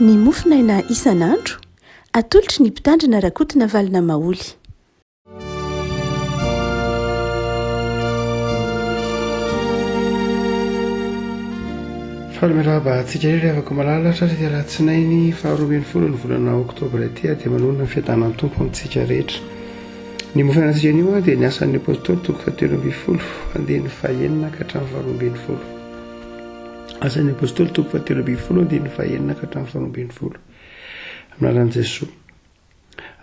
ny mofinaina isan'andro atolotry ny mpitandrina rakotina valina maoly. Falamelaba antsika irery afaka malalatra dia rahatsinainy faharoa folo ny volana oktobra dia manonona ny fiadanan'ny tompo amintsika rehetra. Ny mofinaina antsika anio dia ny asan'ny apôstôly toko fahatelo ambin'ny folo andiny fahaenina ka hatramin'ny faharoa ambin'ny folo. Asan'ny apôstôly toko fahatelo ambin'ny folo andiny fahaenina ka hatramin'ny faharoa ambin'ny folo. Amin'anaran'i Jesosy.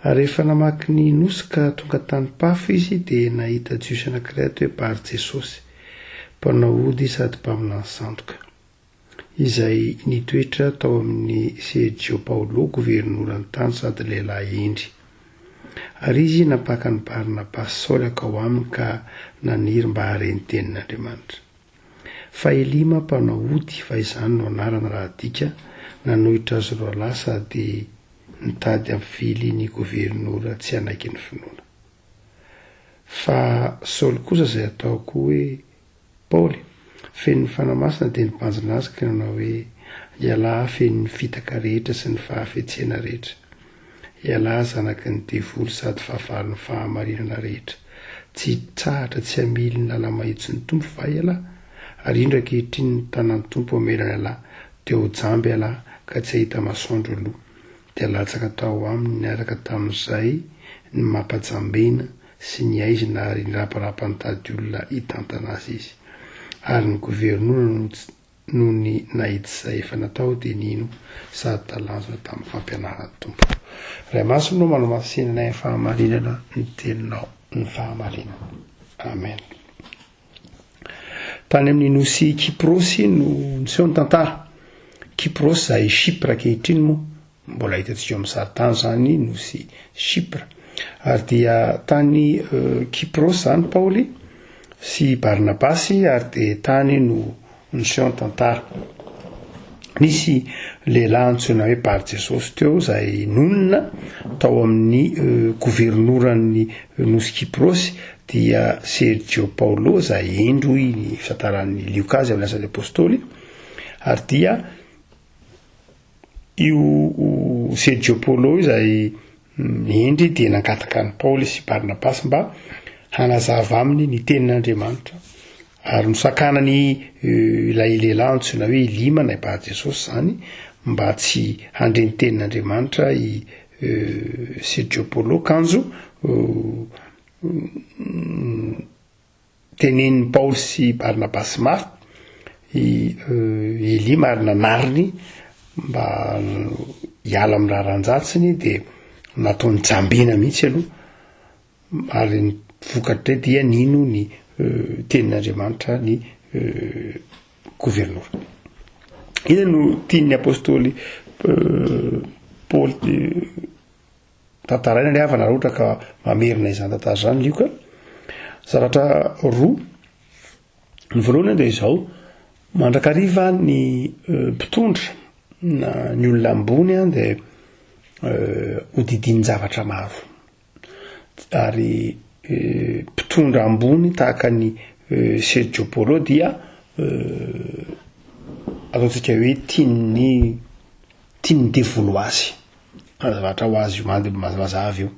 Ary rehefa namaky ny nosy ka tonga tany Pafo izy dia nahita jiosy anankiray atao hoe Bar Jesosy, mpanao ody sady mpamina sandoka, izay nitoetra tao amin'ny Sergio Paulo governoran'ny tany sady lehilahy endry. Ary izy napaka ny Barnabasy Saoly akao aminy ka naniry mba hareny tenin'Andriamanitra. Fa Elima mpanao ody, fa izany no anarana raha dika, nanohitra azy roa lahy sady nitady amin'ny vily ny governora tsy hanaiky ny finoana. Fa Saoly kosa izay ataoko hoe Paoly, feno ny fanamasina dia nibanjina azy ka nanao hoe ialahy feno ny fitaka rehetra sy ny fahafetsena rehetra. Ialahy zanaky ny devoly sady fahavalo ny fahamarinana rehetra. Tsy tsahatra tsy hamily ny lala mahitsy ny tompo fa ialahy. Ary indro ankehitriny ny tanan'ny tompo amelana ialahy, dia ho jamby ialahy ka tsy ahita masoandro aloha. Dia latsaka tao aminy niaraka tamin'izay ny mampajambena sy ny aizina ary ny raparapany tady olona hitantana azy izy. Ary ny governora no ny nahita izay efa natao dia nino sady talanjona tamin'ny fampianaran'ny tompo. Ray maso no manamasinana ny fahamarinana ny teninao ny fahamarinana. Amen. Tany amin'ny nosy Kiprosy no niseho ny tantara. Kiprosy izay Chypre ankehitriny moa, mbola hitantsika amin'ny saritany zany nosy Chypre. Ary dia tany Kiprosy zany Paoly sy Barnabasy, ary dia tany no niseho ny tantara. Nisy lehilahy antsoina hoe Bar Jesosy teo izay nonina tao amin'ny governoran'ny nosy Kiprosy dia Sergio Paulo izay endro ny fitantaran'ny liokazy amin'ny asan'ny apôstôly. Ary dia io Sergio Paulo izay endry dia nangataka ny Paoly sy Barnabasy mba hanazava aminy ny tenin'Andriamanitra. Ary nosakanany ilay lehilahy antsoina hoe Elima na Bar Jesosy zany mba tsy handreny tenin'Andriamanitra i Sergio Paulo kanjo tenenin'ny Paoly sy Barnabasy mafy i Elima ary nanariny mba hiala amin'ny raharanjatsiny dia nataony jambena mihitsy aloha. Ary ny vokatra dia nino ny tenin'Andriamanitra ny governora. Ina no tian'ny apôstôly Paoly tantaraina ny havana roatra ka mamerina izany tantara izany lioka. Zavatra roa. Ny voalohany dia izao, mandrakariva ny mpitondra na ny olona ambony dia hodidin'ny zavatra maro. Ary mpitondra ambony tahaka ny Sergio Paulo dia ataontsika hoe tiany devolo azy. Zavatra ho azy io mazava io.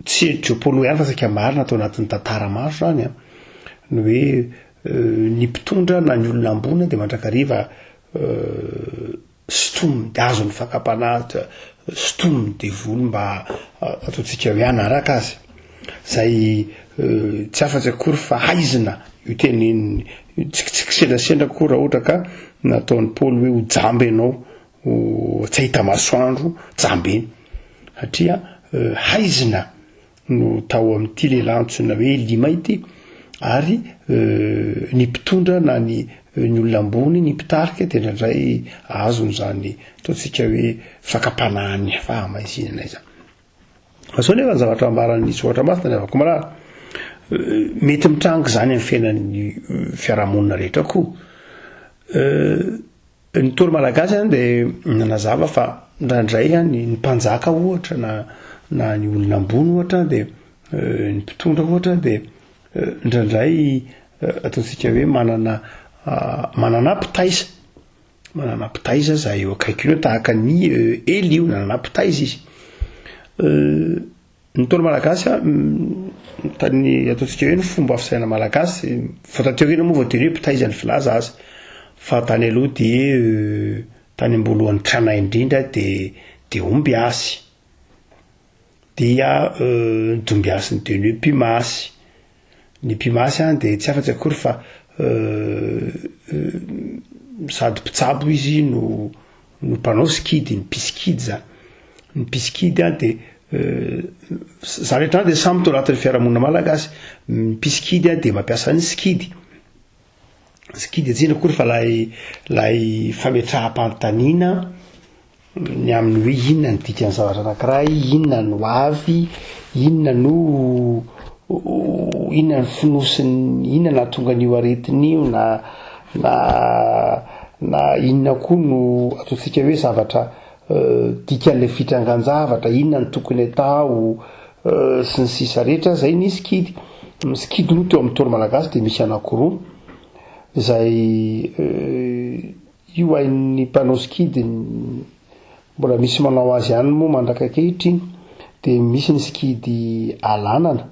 Sergio Paulo ihany fa saika marina atao anatin'ny tantara maro zany ny hoe ny mpitondra na ny olona ambony dia mandrakariva stomy dia azo ny fakampanahy stomy devolo mba ataontsika hoe anaraka azy. Zay tsy afa-tsy akory fa haizina io teny tsikitsikisendasendra koa raha ohatra ka nataon'ny Paoly hoe ho jamby ianao, tsy ahita masoandro, jambeny. Satria haizina no tao amin'ity lehilahy antsoina hoe Elima ity. Ary ny mpitondra na ny olona ambony ny mpitarika dia indraindray azony zany ataontsika hoe fakapanahany fahamaizinana izany. Azao nefa ny zavatra ambaran'ny soratra masina ny avako malala. Mety mitrango zany amin'ny fiainan'ny fiarahamonina rehetra koa. Ny toro malagasy zany dia nanazava fa indraindray ny mpanjaka ohatra na ny olona ambony ohatra dia ny mpitondra ohatra dia indraindray ataontsika hoe manana mpitaisa mananapitaiza zahay eo akaiky eo tahaka ny elio nananapitaiza izy ny tolo malagasy tany ataontsika hoe ny fomba fisaina malagasy votateorina moa voateny hoe pitaiza ny filaza azy fa tany aloha de tany ambolohan'ny tranay indrindra de ombiasy dia dombiasy ny teny hoe pimasy ny pimasy de tsy afa-tsy akory fa sady mpitsabo izy no mpanao skidy ny piskidy zany ny piskidy de za rehetra de samy to anatin'ny fiarahamonina malagasy ny piskidy de mampiasa ny skidy atsina akory fa lay fametraham-panontaniana ny amin'ny hoe inona ny dikan'ny zavatra anankiray, inona no avy, inona ny finosiny, inona na tonga n'io aretin'io na inona koa no ataontsika hoe zavatra dikan'ilay fitrangan-javatra, inona ny tokony atao sy ny sisa rehetra zay ny skidy. Ny skidy moa teo amin'ny tolo malagasy de misy anankiroa zay io hain'ny mpanao skidy mbola misy manao azy ihany moa mandrakakehitry de misy ny skidy alanana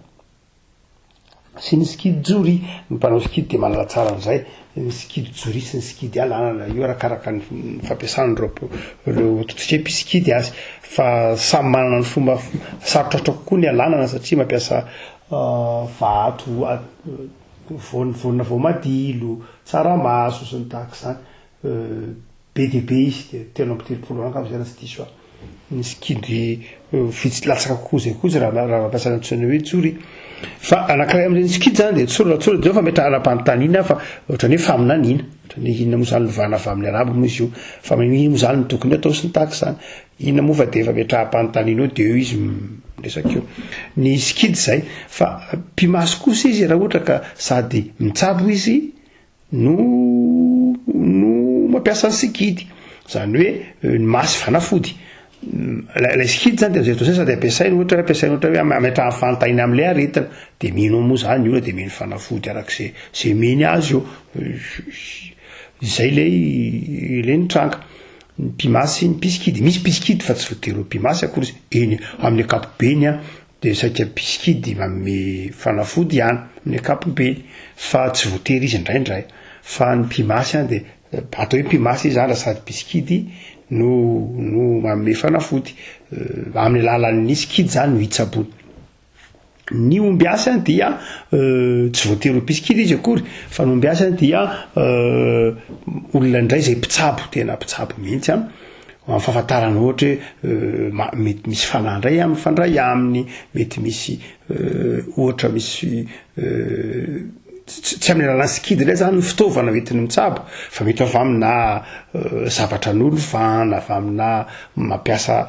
sy ny skidy jory. Ny mpanao skidy de manala tsara an'izay ny skidy jory sy ny skidy alanana io arakaraka ny fampiasan'ireo totsika piskidy azy fa samy manana ny fomba sarotratra kokoa ny alanana satria mampiasa vato vonina voamadilo tsaramaso sy ny tahaka izany be de be izy de telo amby telopolo ankam-zay raha tsy diso ny skidy vitsy latsaka kokoa zay koa raha mampiasa ny hoe jory. Fa anankiray amin'ireny skidy zany de tsoratra de fa metrahanam-panontaniana fa ohatran'ny hoe faminaniana ohatran'ny inona moa zany lovana avy amin'ny arabo moa izy io fa inona moa zany ny tokony atao sy ny tahaka izany inona moa fa de efa metrahanam-panontaniana eo de eo izy miresaka eo ny skidy zay. Fa pimasy kosa izy raha ohatra ka sady mitsabo izy no mampiasa ny skidy zany hoe ny masy fanafody lay skidy zany de zay toa sady ampiasaina ohatra hoe ametrahan'ny fanontaniana amin'ilay aretina de mino moa zany io de mino fanafody arak'izay meny azy eo izay lay ny tranga ny pimasy ny piskidy. Misy piskidy fa tsy voatery pimasy akory eny amin'ny akapobeny de satria piskidy manome fanafody ihany amin'ny akapobeny fa tsy voatery izy indraindray fa ny pimasy de atao hoe pimasy izy raha sady piskidy no manome fanafody amin'ny alalan'ny skidy zany no hitsabony. Ny ombiasy dia tsy voatery piskidy izy akory fa ny ombiasy dia olona indray zay mpitsabo tena mpitsabo mihitsy amin'ny fahafantarana ohatra hoe mety misy fanandray mifandray aminy mety misy ohatra misy tsy amin'ny alalan'ny skidy ilay zany ny fitaovana entiny mitsabo fa mety avy amina zavatra n'olofana avy amina mampiasa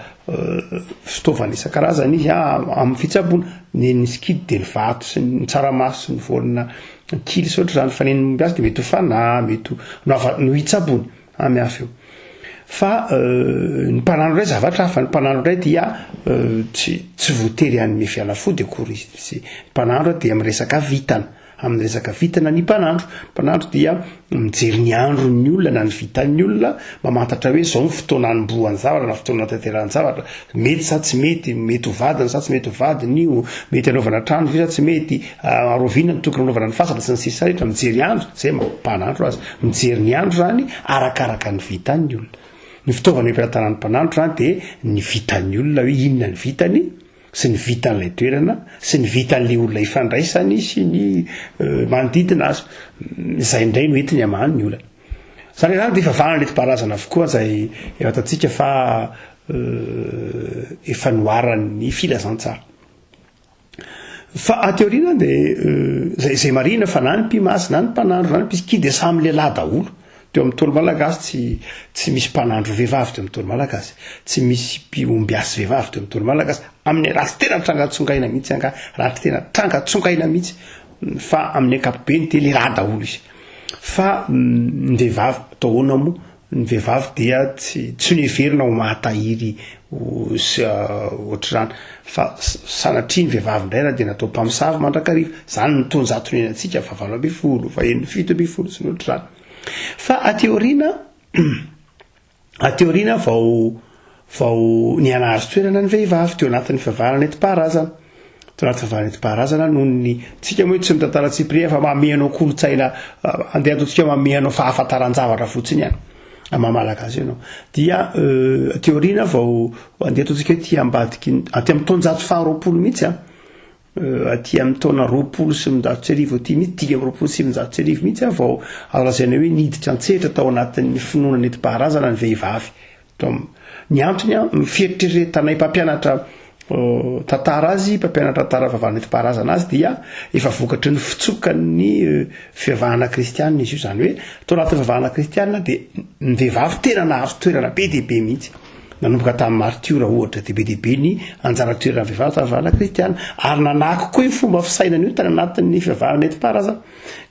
fitaovana isan-karazany izy amin'ny fitsaboana ny skidy de ny vato sy ny tsaramaso sy ny vorona kily sy ohatra zany fa ny ombiasy de mety ho fanahy mety no hitsaboana amiafy eo. Fa ny mpanano iray zavatra hafa ny mpanano iray dia tsy voatery hanome fialafody akory izy. Ny mpanano dia miresaka vitana amin'ny resaka vitana ny mpanandro dia mijery ny andro ny olona na ny vitan'ny olona mamantatra hoe zao ny fotoana anombohan'ny zavatra na fotoana tanteran'ny zavatra mety sa tsy mety ho vadiny sa tsy mety ho vadiny io mety anaovana trano sa tsy mety arovina ny tokony anaovana ny fasana sy ny sisa rehetra mijery andro zay mpanandro azy mijery ny andro zany arakaraka ny vitan'ny olona. Ny fitaovana ampiatanany mpanandro zany de ny vitan'ny olona hoe inona ny vitany sy ny vitan'ilay toerana sy ny vitan'ilay olona ifandraisany sy ny manodidina azy izay indray no entiny amany olona zany zany de efa vana nety-paharazana avokoa zay efa tatsika fa efa noaran'ny filazantsara fa ateoriana de zay marina fa na ny pimasy na ny mpanandro na ny piskidy de samy lehilahy daholo teo amin'ny tolo malagasy tsy misy mpanandro vehivavy teo amin'ny tolo malagasy tsy misy ombiasy vehivavy teo amin'ny tolo malagasy amin'ny raha tsy tena trangatsongaina mihitsy raha tsy tena trangatsongaina mihitsy fa amin'ny ankapobeny de lehilahy daholo izy. Fa ny vehivavy atao ahoana moa ny vehivavy dia tsy neverina ho mahatahiry ohatr'izany fa sanatria ny vehivavy indray raha dia natao mpamosavy mandrakariva zany ny tonjatony antsika fa 8 ambin'ny folo fa 7 ambin'ny folo sy ny ohatr'izany. Fa ateoriana ateoriana vao nianazy toerana ny vehivavy teo anatin'ny fiavarana enti-paharazana teo anatin'ny fiavarana enti-paharazana noho ny tsika moa tsy mitantara tsipria fa mameanao kolotsaina andeha ataontsika mameanao fahafantaran-javatra fotsiny ihany mamalaka azy ianao dia teoriana vao andeha ataontsika hoe ty ambadiky aty amin'ny taonjato faharoapolo mihitsy aty amin'ny taona 20 ty mihitsy 10 mihitsy vao alazaina hoe niditra antsetra tao anatin'ny finoana enti-paharazana ny vehivavy ny antony miferitrertanay mpampianatra tantara azy mpampianatra tantara fahavarana enti-paharazana azy dia efa vokatry ny fitsokan'ny fiavahana kristianina izy io zany hoe tao anatin'ny fiavahana kristianina dia ny vehivavy tena nahazo toerana be dehibe mihitsy nanomboka tamin'ny martiora ohatra dia be dehibe ny anjara toerana vehivavy tamin'ny fiavahana kristianina ary nanako koa io fomba fisainana io tany anatin'ny fiavahana enti-paharazana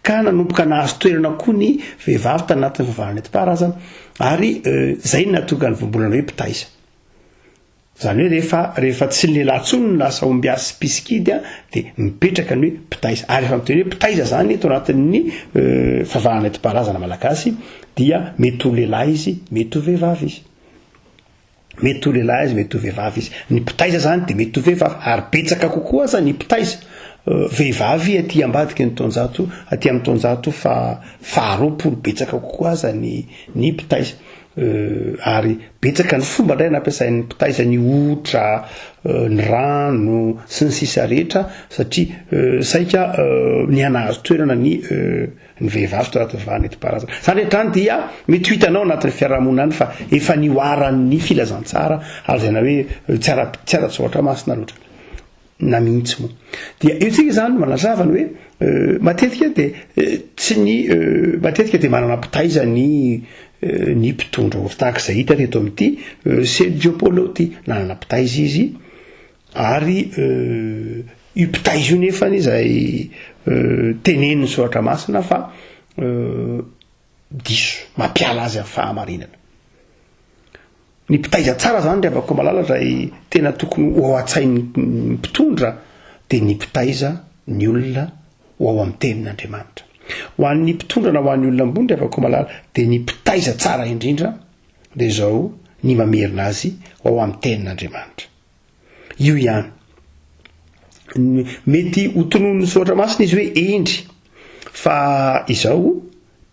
ka nanomboka nahazo toerana koa ny vehivavy tany anatin'ny fiavahana enti-paharazana ary zay natonga ny vombolana hoe mpitaiza zany hoe rehefa tsy ny lehilahy tsony ny lasa ombiasy piskidy dia mipetraka ny hoe mpitaiza ary efa miteny hoe mpitaiza zany tao anatin'ny fiavahana enti-paharazana malagasy dia mety ho lehilahy izy mety ho vehivavy izy mety ho lehilahy izy mety ho vehivavy izy ny mpitaiza zany dia mety ho vehivavy ary betsaka kokoa aza ny mpitaiza vehivavy aty ambadiky ny taonjato aty amin'ny taonjato faharoapolo betsaka kokoa aza ny mpitaiza ary betsaka ny fomba indray nampiasain'ny mpitaiza ny otra ny rano sy ny sisa rehetra satria saika nianazo toerana ny vehivavy tao anatin'ny fiavahana enti-paharazana zany rehetrany dia mety ho hitanao anatin'ny fiarahamonina any fa efa nioaran'ny filazantsara ary zaina hoe tsy ara-tsoatra masina loatra na mihitsy moa dia io tsika zany manazava ny hoe matetika dia manana mpitaiza ny mpitondra ohatra tahak'izay hita teto amin'ity Sergio Polo ty nanana mpitaiza izy ary io mpitaiza io nefany izay teneniny soratra masina fa diso mampiala azy amin'ny fahamarinana ny mpitaiza tsara zany de avako malala zay tena tokony ho ao an-tsain'ny mpitondra dia ny mpitaiza ny olona ho ao amin'ny tenin'Andriamanitra ho an'ny mpitondra na ho an'ny olona ambony de avako malala dia ny mpitaiza tsara indrindra dia zao ny mamerina azy ho ao amin'ny tenin'Andriamanitra io ihany mety ho tononony soratra masina izy hoe endry fa izao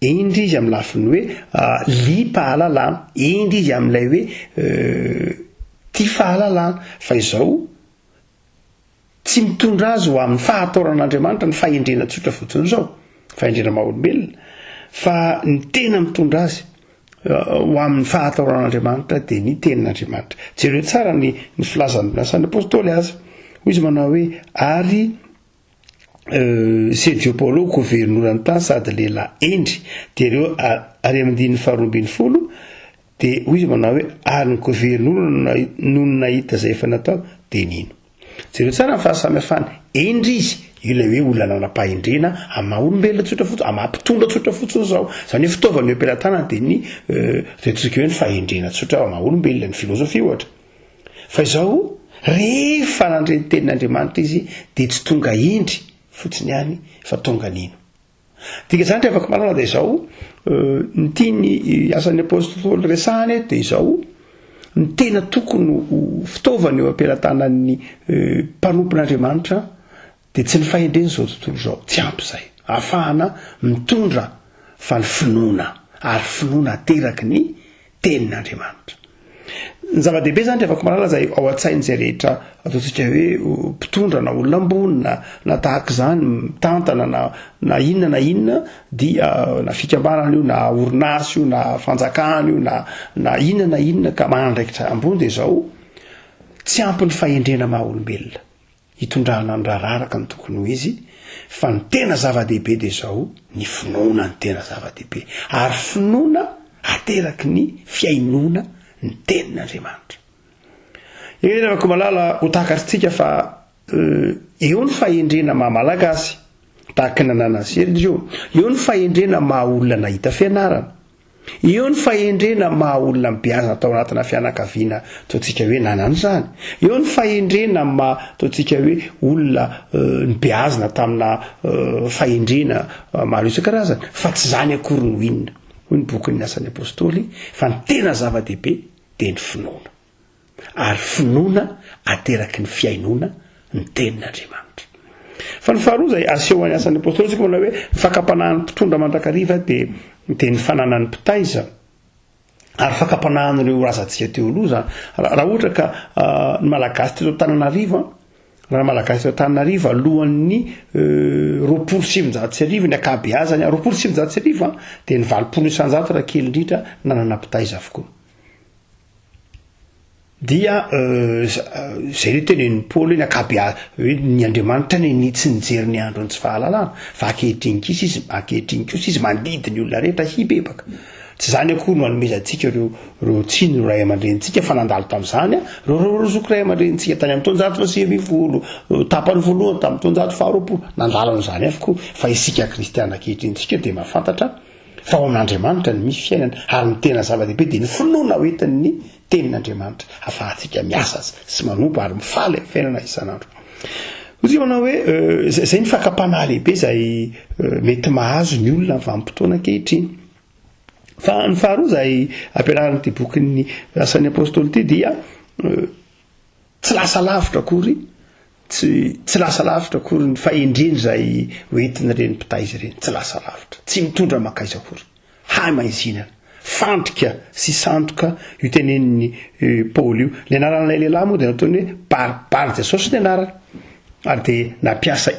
endry izy amin'ny lafiny hoe li-pahalalana endry izy amin'ilay hoe tia fahalalana fa izao tsy mitondra azy ho amin'ny fahataoran'Andriamanitra ny fahendrena tsotra fotsiny zao fahendrena maha-olombelona fa ny tena mitondra azy ho amin'ny fahataoran'Andriamanitra dia ny tenin'Andriamanitra jereo tsara ny filazan'ny asan'ny apôstôly azy hoy izy manao hoe ary Sergio Polo governorany tany sady lehilahy endry dia ireo ary amin'ny 20 dia hoy izy manao hoe ary ny governora noho ny nahita izay efa natao dia nino jereo tsara ny fahasamihafany endry izy io ilay hoe olona nanam-pahendrena amin'ny maha-olombelona tsotra fotsiny amin'ny maha-mpitondra tsotra fotsiny zao zany hoe fitaovany eo am-pelantanana dia ny retsika hoe ny fahendrena tsotra ao maha-olombelona ny filozofia ohatra fa izao rehefa nandreny tenin'Andriamanitra izy dia tsy tonga endry fotsiny ihany fa tonga nino dika zany rehefa malala dia izao ny tiany asan'ny apôstôly resahany dia izao ny tena tokony fitaovany eo am-pelantanan'ny mpanompon'Andriamanitra dia tsy ny fahendreny zao tontolo zao tsy ampy izay ahafahana mitondra fa ny finoana ary finoana ateraky ny tenin'Andriamanitra ny zava-dehibe zany rehefa malala zay ao an-tsain'izay rehetra ataontsika hoe mpitondra na olona ambony na tahaka izany mitantana na inona dia na fikambanana io na orinasy io na fanjakana io na inona ka manandraikitra ambony dia izao tsy ampy ny fahendrena maha-olombelona hitondrana ny rahararaka ny tokony ho izy fa ny tena zava-dehibe dia izao ny finoana ny tena zava-dehibe ary finoana ateraky ny fiainoana ny tenin'Andriamanitra rehefa malala ho takatritsika fa eo ny fahendrena maha-malagasy tahaka nanana Sergio eo ny fahendrena maha-olona nahita fianarana eo ny fahendrena maha-olona mibiazana tao anatina fianakaviana taontsika hoe nanany zany eo ny fahendrena taontsika hoe olona nibiazana tamina fahendrena maro isan-karazany fa tsy zany akory no inona hoy ny bokyny asan'ny apôstôly fa ny tena zava-dehibe dia ny finoana, ary finoana ateraky ny fiainona ny tenin'Andriamanitra. Fa ny faharoa zay aseho any asan'ny apôstôly tsika manao hoe fakapanahan'ny mpitondra mandrakariva dia ny fananan'ny mpitaiza ary fakapanahan'ireo razantsika teo aloha raha ohatra ka ny malagasy teto Antananarivo raha malagasy teto Antananarivo alohan'ny 700 ny akabeazany 700 dia ny 700 raha kely indrindra nanana mpitaiza avokoa. Dia zay ny tenen'ny Paoly ny akabeaza hoe ny Andriamanitra ny tsy nijery ny andro ny tsy fahalalana fa ankehitriny kosa izy mandidiny olona rehetra hibebaka. Tsy zany akory no anomezantsika reo tsiny ray aman-drenitsika fa nandalo tamin'izany reo zoky ray aman-drenitsika tany amin'ny taonjato sy tapany voalohany tamin'ny taonjato faharoapolo nandalo n'izany avokoa fa isika kristiana ankehitrinytsika dia mahafantatra fa ao amin'Andriamanitra ny misy fiainana ary ny tena zava-dehibe dia ny finoana hoentin'ny tenin'Andriamanitra ahafahantsika miasa sy manompo ary mifaly amin'ny fiainana isan'andro. Ozy manao hoe zay ny fakapanahy lehibe zay mety mahazo ny olona amin'ny vanim-potoana ankehitriny. Fa ny faharoa zay ampianarana ty bokin'ny asan'ny apôstôly ty dia tsy lasa lavitra akory tsy lasa lavitra akory ny fahendreny zay hoentin'ireny mpitaiza ireny, tsy lasa lavitra, tsy mitondra makaiza akory, hay maizinana, fandrika sy sandoka io tenen'ny Paoly io. Le anaran'ilay lehilahy moa dia nataony hoe Bar Jesosy ny anarany ary dia nampiasa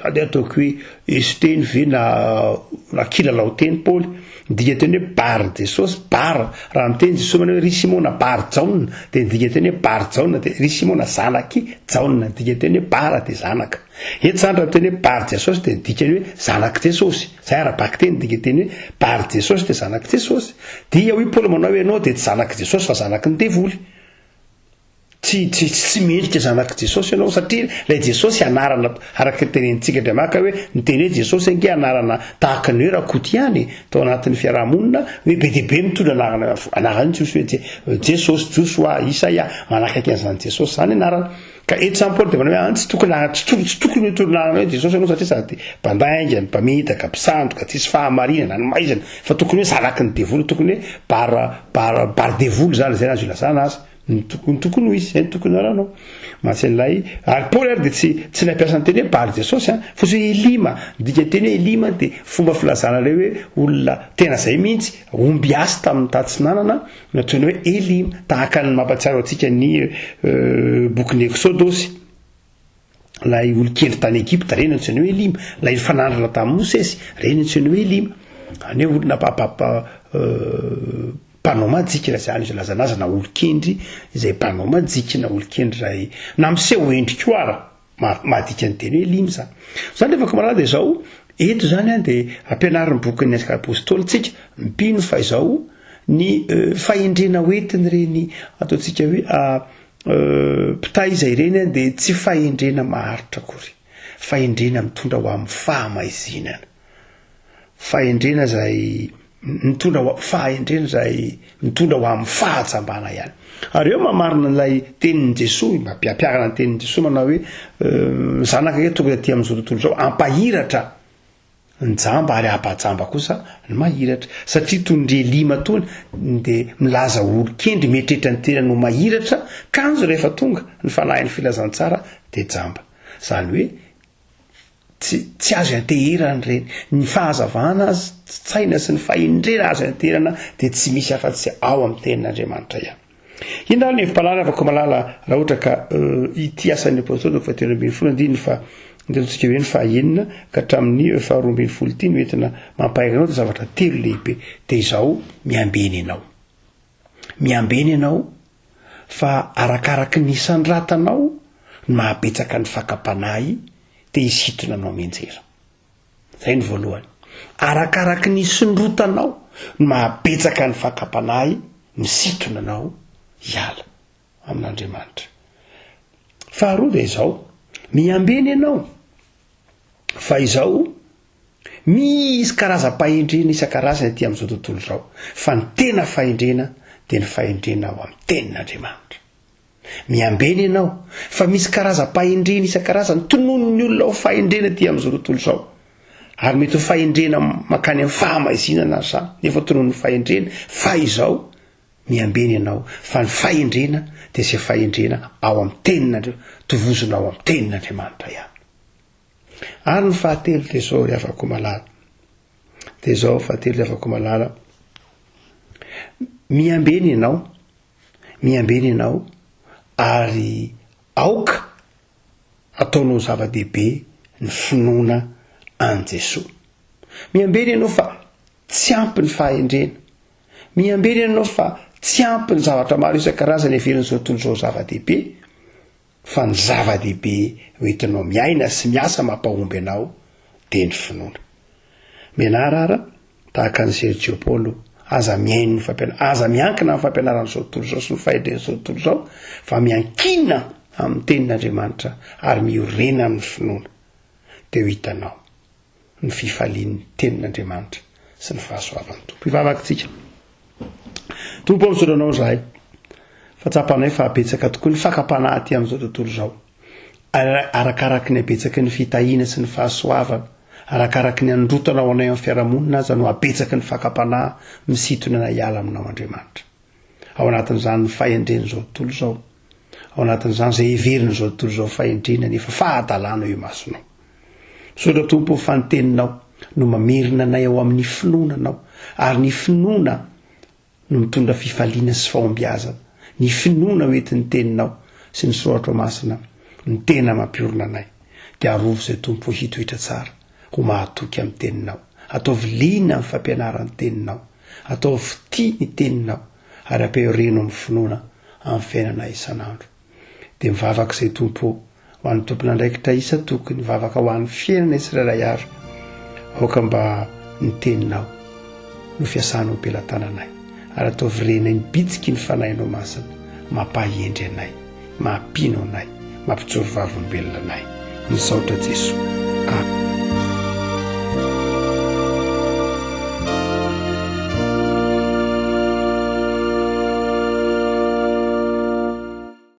ataoko hoe esiteny ve na kilalao teny Paoly ndika teny hoe Bar Jesosy, Bar raha miteny Jesosy manao hoe ry Simona Bar Jaona dia ndika teny hoe Bar Jaona dia ry Simona zanaky Jaona, ndika teny hoe Bar dia zanaka. Eto zany raha teny hoe Bar Jesosy dia ndikany hoe zanaky Jesosy, zay arabaky teny ndika teny hoe Bar Jesosy dia zanaky Jesosy. Dia hoy Paoly manao hoe ianao dia tsy zanaky Jesosy fa zanaky ny devoly. Tsy mendrika zanaky Jesosy ianao satria ilay Jesosy anarana araka tenentsika Andriamanitra hoe niteny hoe Jesosy ange anarana tahaka ny hoe rakoty ihany tao anatin'ny fiarahamonina hoe be dia be mitondra anarany tsy hoe Jesosy Joshua Isaia manakaiky an'izany Jesosy zany anarana. Ka eto zany Paoly dia manao hoe tsy tokony mitondra hoe Jesosy ianao satria sady mpandaingany, mpamitaka, mpisandoka, tsisy fahamarinana, ny maizana fa tokony hoe zanaky ny devoly, tokony hoe bar devoly zany zay azo ilazana azy. Tokony ho izy zay tokony aranao matsen'ilay ary Paoly ary dia tsy nampiasa ny teny hoe Bar Jesosy fa hoe Elima, ndika teny hoe Elima dia fomba filazana ilay hoe olona tena zay mihitsy omby asy tamin'ny tatsinanana nataony hoe Elima, tahaka ny mampatsiaro antsika ny bokin'ny Eksôdôsy, ilay olon-kely tany Egypta reny antsony hoe Elima, ilay fanandrana tamin'ny Mosesy reny antsony hoe Elima, any hoe olona mpanao majika zany izy lazanazy na olon-kendry izay mpanao majika na olon-kendry ray na miseho endrika ara madika ny teny hoe Elima zany. Zany rehefa kamarady izao eto zany dia ampianariny bokin'ny apôstôly tsika mipino fa izao ny fahendrena hoentiny reny ataontsika hoe mpitaiza ireny dia tsy fahendrena maharitra akory, fahendrena mitondra ho amin'ny fahamaizinana, fahendrena zay fahendrena zay mitondra ho amin'ny fahatsambana ihany. Ary eo mamarina n'ilay tenin'ny Jesosy, mampiarana ny tenin'ny Jesosy manao hoe zanaka eto tokony aty amin'izao tontolo izao ampahiratra ny jamba ary ampahajamba kosa ny mahiratra satria tondry Elima tony dia milaza olon-kendry mieritreritra ny tena no mahiratra kanjo rehefa tonga ny fanahin'ny filazantsara dia jamba. Zany hoe tsy azo anteherana ireny ny fahazavana azy tsaina sy ny fahendrena azo anteherana dia tsy misy afa-tsy ao amin'ny tenin'Andriamanitra ihany. Indra ny evi-palala afaka malala raha ohatra ka ity asan'ny apôstôly fa 7 fa ntsika hoe ny fahaenina ka hatramin'ny 12 ity no entina mampahainganao dia zavatra telo lehibe dia izao miambeny ianao fa arakaraky ny isan'ny ratanao no mahabetsaka ny fakapanahy dia isitona anao menjera. Zay ny voalohany. Arakaraky ny isondrotanao no mahabetsaka ny fakapanahy misitona anao hiala amin'Andriamanitra. Faharoa dia izao miambeny ianao fa izao misy karazam-pahendrena isan-karazany aty amin'izao tontolo izao fa ny tena fahendrena dia ny fahendrena ao amin'ny tenin'Andriamanitra. Miambeny ianao fa misy karazam-pahendrena isan-karazany tononony olona ho fahendrena aty amin'izao tontolo izao ary mety ho fahendrena makany amin'ny fahamaizinana zany nefa tonoho ny fahendrena fa izao miambeny ianao fa ny fahendrena dia izay fahendrena ao amin'ny teninandreo tovozona ao amin'ny tenin'Andriamanitra ihany. Ary ny fahatelo dia izao ry havako malala, dia izao fahatelo ry havako malala, miambeny ianao ary aoka ataonao zava-dehibe ny finoana an Jesosy. Miambeny ianao fa tsy ampy ny fahendrena, miambeny ianao fa tsy ampy ny zavatra maro isan-karazany everin'izao tontolo izao zava-dehibe, fa ny zava-dehibe hoentinao miaina sy miasa mampahomby anao dia ny finoana. Menarara tahaka ny Sergio Paolo, aza miaino ny fampianarana, aza miankina amin'ny fampianaran'izao tontolo izao sy ny fahendren'izao tontolo izao, fa miankina amin'ny tenin'Andriamanitra ary miorena amin'ny finoana, dia ho hitanao ny fifalian'ny tenin'Andriamanitra sy ny fahasoavan'ny Tompo. Ivavaka-tsika. Tompo amin'izao zahay fa tsapanay fa abetsaka tokoa ny fakapanahy aty amin'izao tontolo izao, arakaraky ny abetsaky ny fitahiana sy ny fahasoavana, arakaraky ny androtana ao anay amin'ny fiarahamonina aza no abetsaky ny fakapanahy misintona na hiala aminao Andriamanitra. Ao anatin'izany ny fahendren'izao tontolo izao, ao anatin'izany izay heverin'izao tontolo izao fahendrena nefa fahadalana eo masonao. Misaotra Tompo fa ny teninao no mamerina anay ao amin'ny finoananao, ary ny finoana no mitondra fifaliana sy fahombiazana. Ny finoana hoentin'ny teninao sy ny soratra masina ny tena mampiorina anay. Dia arovo izay Tompo hitohitra tsara, ho mahatoky amin'ny teninao, ataovy liana amin'ny fampianaran'ny teninao, ataovy tia ny teninao, ary ampioreno amin'ny finoana amin'ny fiainana isan'andro. Dia mivavaka izay Tompo ho an'ny tompon'andraikitra isa tokony, mivavaka ho an'ny fiainana tsirairay avy, aoka mba ny teninao no fiasanao belantananay, ary ataovy renay ny bitsiky ny fanahinao masina, mampahendry anay, mampino anay, mampitsory vavolombelona anay. Misaotra Jesosy.